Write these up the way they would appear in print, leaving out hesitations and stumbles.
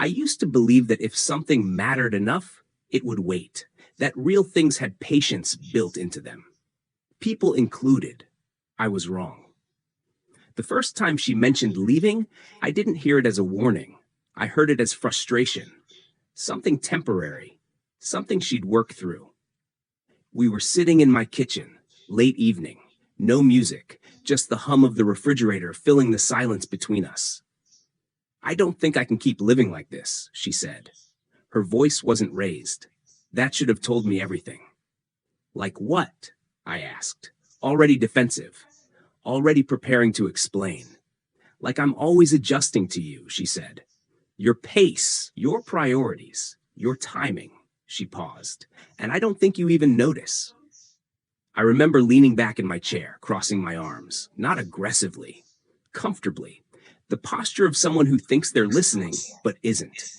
I used to believe that if something mattered enough, it would wait, that real things had patience built into them. People included. I was wrong. The first time she mentioned leaving, I didn't hear it as a warning. I heard it as frustration. Something temporary. Something she'd work through. We were sitting in my kitchen, late evening. No music, just the hum of the refrigerator filling the silence between us. I don't think I can keep living like this, she said. Her voice wasn't raised. That should have told me everything. Like what? I asked, already defensive, already preparing to explain. Like I'm always adjusting to you, she said. Your pace, your priorities, your timing. She paused, and I don't think you even notice. I remember leaning back in my chair, crossing my arms, not aggressively, comfortably, the posture of someone who thinks they're listening, but isn't.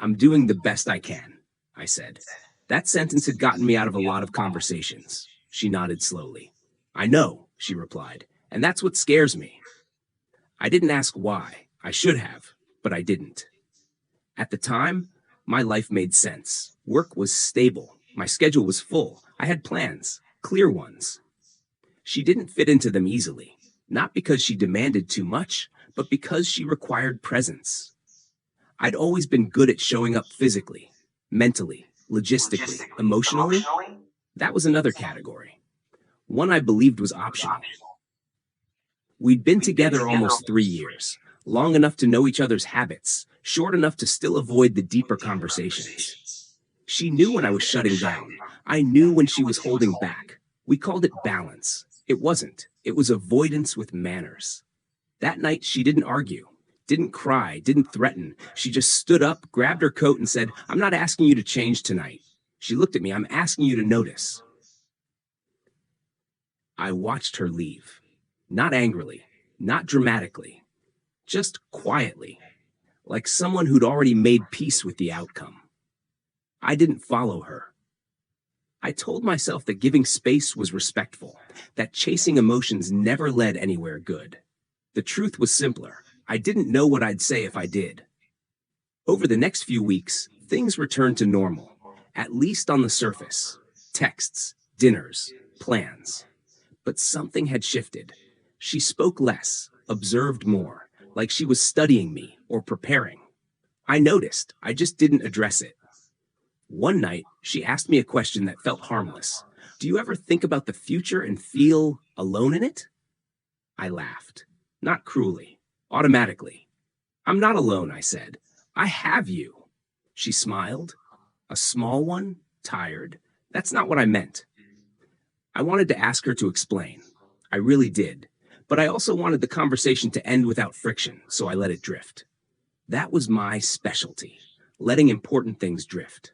I'm doing the best I can, I said. That sentence had gotten me out of a lot of conversations. She nodded slowly. I know, she replied, and that's what scares me. I didn't ask why. I should have, but I didn't. At the time, my life made sense. Work was stable. My schedule was full. I had plans, clear ones. She didn't fit into them easily, not because she demanded too much, but because she required presence. I'd always been good at showing up physically, mentally, logistically, emotionally. That was another category, one I believed was optional. We'd been together almost 3 years, long enough to know each other's habits, short enough to still avoid the deeper conversations. She knew when I was shutting down. I knew when she was holding back. We called it balance. It wasn't. It was avoidance with manners. That night, she didn't argue, didn't cry, didn't threaten. She just stood up, grabbed her coat, and said, I'm not asking you to change tonight. She looked at me. I'm asking you to notice. I watched her leave. Not angrily, not dramatically, just quietly, like someone who'd already made peace with the outcome. I didn't follow her. I told myself that giving space was respectful, that chasing emotions never led anywhere good. The truth was simpler. I didn't know what I'd say if I did. Over the next few weeks, things returned to normal, at least on the surface. Texts, dinners, plans. But something had shifted. She spoke less, observed more, like she was studying me or preparing. I noticed, I just didn't address it. One night, she asked me a question that felt harmless. Do you ever think about the future and feel alone in it? I laughed, not cruelly, automatically. I'm not alone, I said. I have you. She smiled. A small one, tired. That's not what I meant. I wanted to ask her to explain. I really did. But I also wanted the conversation to end without friction, so I let it drift. That was my specialty, letting important things drift.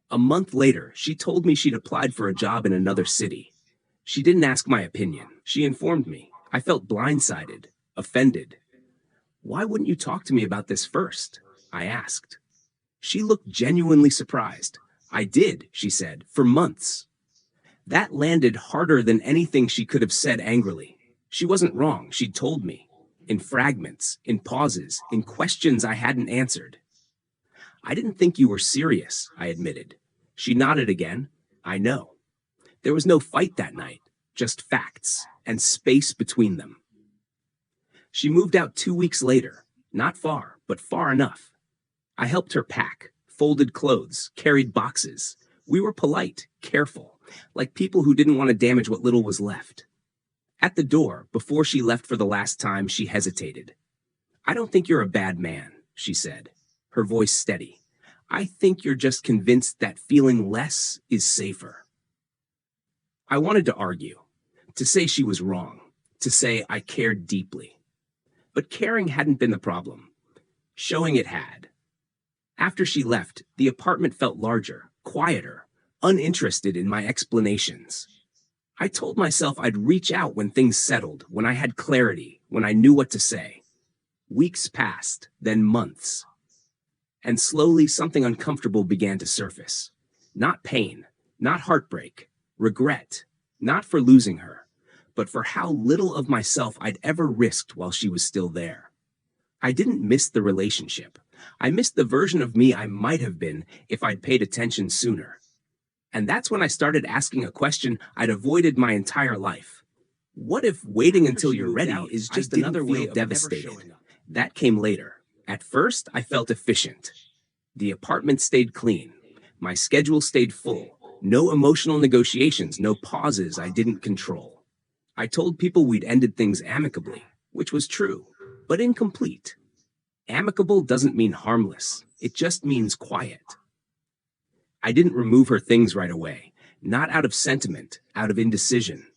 A month later, she told me she'd applied for a job in another city. She didn't ask my opinion. She informed me. I felt blindsided, offended. Why wouldn't you talk to me about this first? I asked. She looked genuinely surprised. I did, she said, for months. That landed harder than anything she could have said angrily. She wasn't wrong, she'd told me. In fragments, in pauses, in questions I hadn't answered. I didn't think you were serious, I admitted. She nodded again. I know. There was no fight that night, just facts, and space between them. She moved out 2 weeks later, not far, but far enough. I helped her pack, folded clothes, carried boxes. We were polite, careful, like people who didn't want to damage what little was left. At the door, before she left for the last time, she hesitated. I don't think you're a bad man, she said, her voice steady. I think you're just convinced that feeling less is safer. I wanted to argue, to say she was wrong, to say I cared deeply. But caring hadn't been the problem. Showing it had. After she left, the apartment felt larger, quieter, uninterested in my explanations. I told myself I'd reach out when things settled, when I had clarity, when I knew what to say. Weeks passed, then months. And slowly something uncomfortable began to surface. Not pain, not heartbreak, regret, not for losing her, but for how little of myself I'd ever risked while she was still there. I didn't miss the relationship. I missed the version of me I might have been if I'd paid attention sooner. And that's when I started asking a question I'd avoided my entire life. What if waiting until you're ready is just another way of devastated? That came later. At first, I felt efficient. The apartment stayed clean. My schedule stayed full. No emotional negotiations, no pauses I didn't control. I told people we'd ended things amicably, which was true, but incomplete. Amicable doesn't mean harmless. It just means quiet. I didn't remove her things right away, not out of sentiment, out of indecision.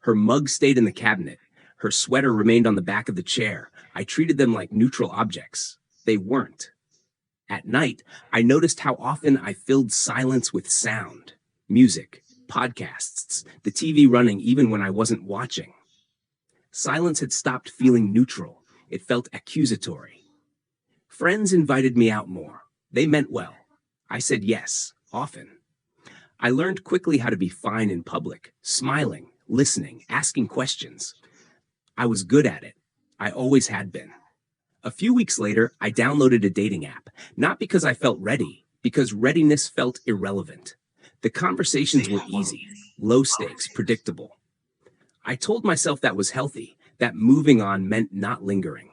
Her mug stayed in the cabinet. Her sweater remained on the back of the chair. I treated them like neutral objects. They weren't. At night, I noticed how often I filled silence with sound, music, podcasts, the TV running even when I wasn't watching. Silence had stopped feeling neutral. It felt accusatory. Friends invited me out more. They meant well. I said yes, often. I learned quickly how to be fine in public, smiling, listening, asking questions. I was good at it. I always had been. A few weeks later, I downloaded a dating app, not because I felt ready, because readiness felt irrelevant. The conversations were easy, low stakes, predictable. I told myself that was healthy, that moving on meant not lingering.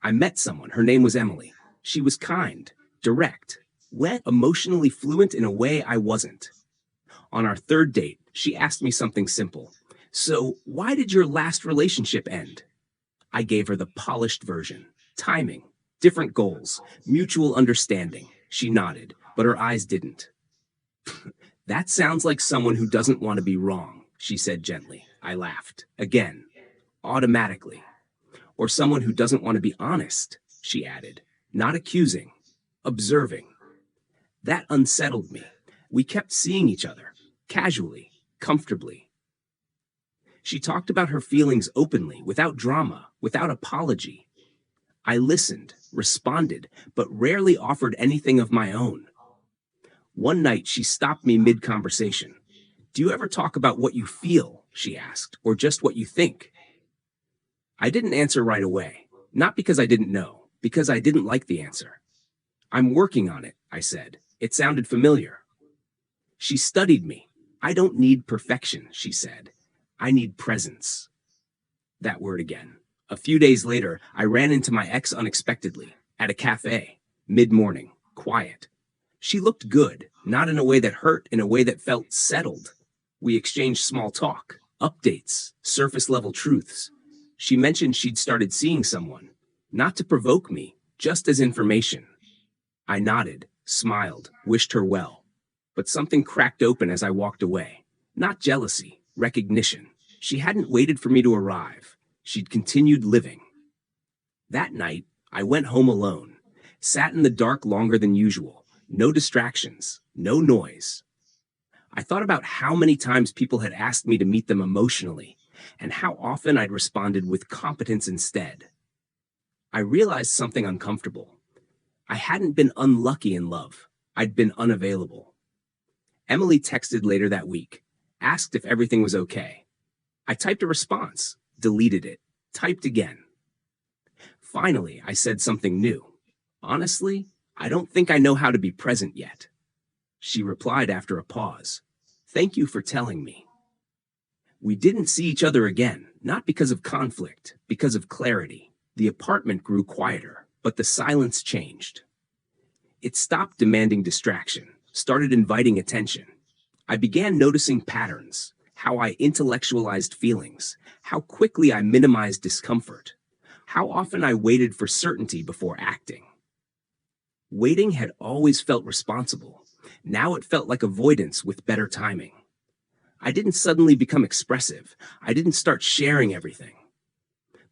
I met someone. Her name was Emily. She was kind, direct, wet, emotionally fluent in a way I wasn't. On our third date, she asked me something simple. So, why did your last relationship end? I gave her the polished version. Timing, different goals, mutual understanding. She nodded, but her eyes didn't. That sounds like someone who doesn't want to be wrong, she said gently. I laughed. Again, automatically. Or someone who doesn't want to be honest, she added. Not accusing, observing. That unsettled me. We kept seeing each other, casually, comfortably. She talked about her feelings openly, without drama, without apology. I listened, responded, but rarely offered anything of my own. One night, she stopped me mid-conversation. Do you ever talk about what you feel, she asked, or just what you think? I didn't answer right away, not because I didn't know, because I didn't like the answer. I'm working on it, I said. It sounded familiar. She studied me. I don't need perfection, she said. I need presence. That word again. A few days later, I ran into my ex unexpectedly, at a cafe, mid-morning, quiet. She looked good, not in a way that hurt, in a way that felt settled. We exchanged small talk, updates, surface-level truths. She mentioned she'd started seeing someone, not to provoke me, just as information. I nodded, smiled, wished her well. But something cracked open as I walked away. Not jealousy, recognition. She hadn't waited for me to arrive. She'd continued living. That night, I went home alone, sat in the dark longer than usual. No distractions, no noise. I thought about how many times people had asked me to meet them emotionally, and how often I'd responded with competence instead. I realized something uncomfortable. I hadn't been unlucky in love. I'd been unavailable. Emily texted later that week, asked if everything was okay. I typed a response, deleted it, typed again. Finally, I said something new. Honestly, I don't think I know how to be present yet. She replied after a pause. Thank you for telling me. We didn't see each other again, not because of conflict, because of clarity. The apartment grew quieter, but the silence changed. It stopped demanding distraction, started inviting attention. I began noticing patterns, how I intellectualized feelings, how quickly I minimized discomfort, how often I waited for certainty before acting. Waiting had always felt responsible. Now it felt like avoidance with better timing. I didn't suddenly become expressive. I didn't start sharing everything.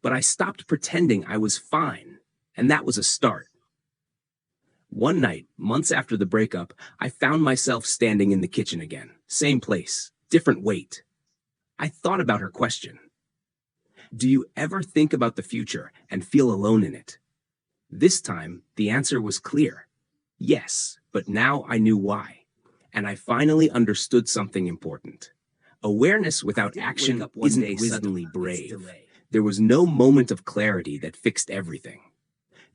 But I stopped pretending I was fine, and that was a start. One night, months after the breakup, I found myself standing in the kitchen again. Same place, different weight. I thought about her question. Do you ever think about the future and feel alone in it? This time, the answer was clear. Yes, but now I knew why. And I finally understood something important. Awareness without action isn't suddenly brave. There was no moment of clarity that fixed everything.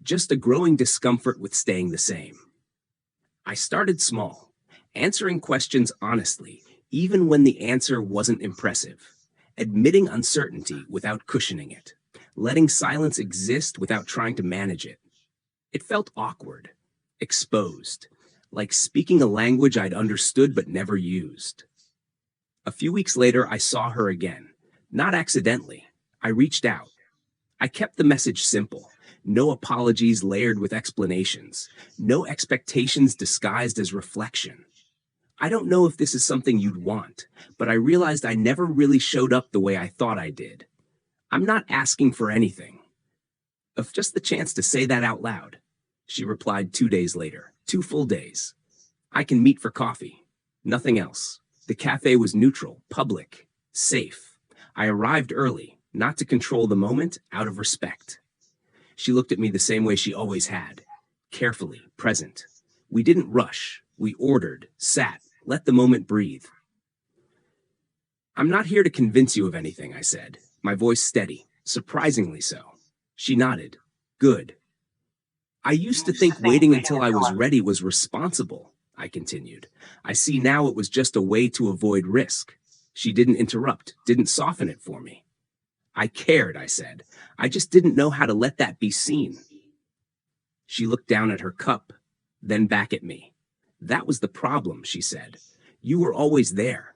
just a growing discomfort with staying the same. I started small, answering questions honestly, even when the answer wasn't impressive, admitting uncertainty without cushioning it, letting silence exist without trying to manage it. It felt awkward, exposed, like speaking a language I'd understood but never used. A few weeks later, I saw her again. Not accidentally. I reached out. I kept the message simple. No apologies layered with explanations. No expectations disguised as reflection. I don't know if this is something you'd want, but I realized I never really showed up the way I thought I did. I'm not asking for anything. Of just the chance to say that out loud. She replied 2 days later. 2 full days. I can meet for coffee. Nothing else. The cafe was neutral, public, safe. I arrived early, not to control the moment, out of respect. She looked at me the same way she always had. Carefully, present. We didn't rush. We ordered, sat, let the moment breathe. I'm not here to convince you of anything, I said, my voice steady, surprisingly so. She nodded. Good. I used to think waiting until I was ready was responsible, I continued. I see now it was just a way to avoid risk. She didn't interrupt, didn't soften it for me. I cared, I said. I just didn't know how to let that be seen. She looked down at her cup, then back at me. That was the problem, she said. You were always there,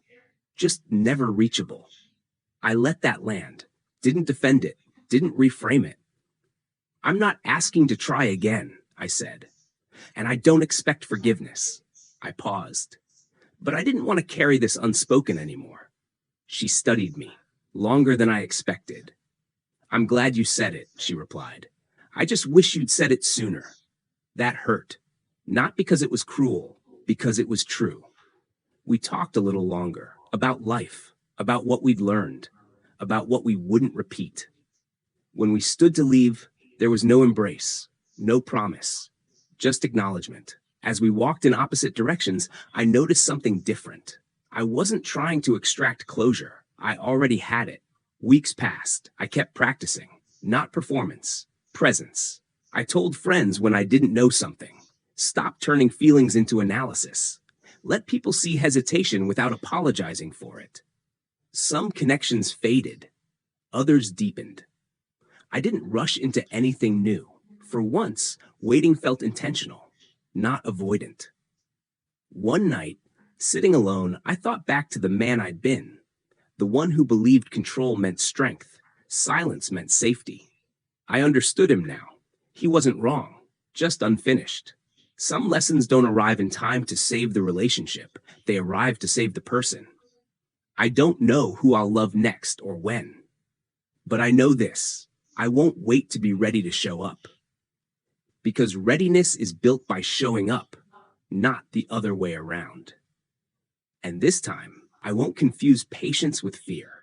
just never reachable. I let that land, didn't defend it, didn't reframe it. I'm not asking to try again, I said. And I don't expect forgiveness. I paused. But I didn't want to carry this unspoken anymore. She studied me, longer than I expected. I'm glad you said it, she replied. I just wish you'd said it sooner. That hurt. Not because it was cruel, because it was true. We talked a little longer, about life, about what we'd learned, about what we wouldn't repeat. When we stood to leave, there was no embrace, no promise, just acknowledgement. As we walked in opposite directions, I noticed something different. I wasn't trying to extract closure. I already had it. Weeks passed. I kept practicing. Not performance, presence. I told friends when I didn't know something. Stop turning feelings into analysis. Let people see hesitation without apologizing for it. Some connections faded. Others deepened. I didn't rush into anything new. For once, waiting felt intentional, not avoidant. One night, sitting alone, I thought back to the man I'd been, the one who believed control meant strength, silence meant safety. I understood him now. He wasn't wrong, just unfinished. Some lessons don't arrive in time to save the relationship. They arrive to save the person. I don't know who I'll love next or when. But I know this. I won't wait to be ready to show up. Because readiness is built by showing up, not the other way around. And this time, I won't confuse patience with fear.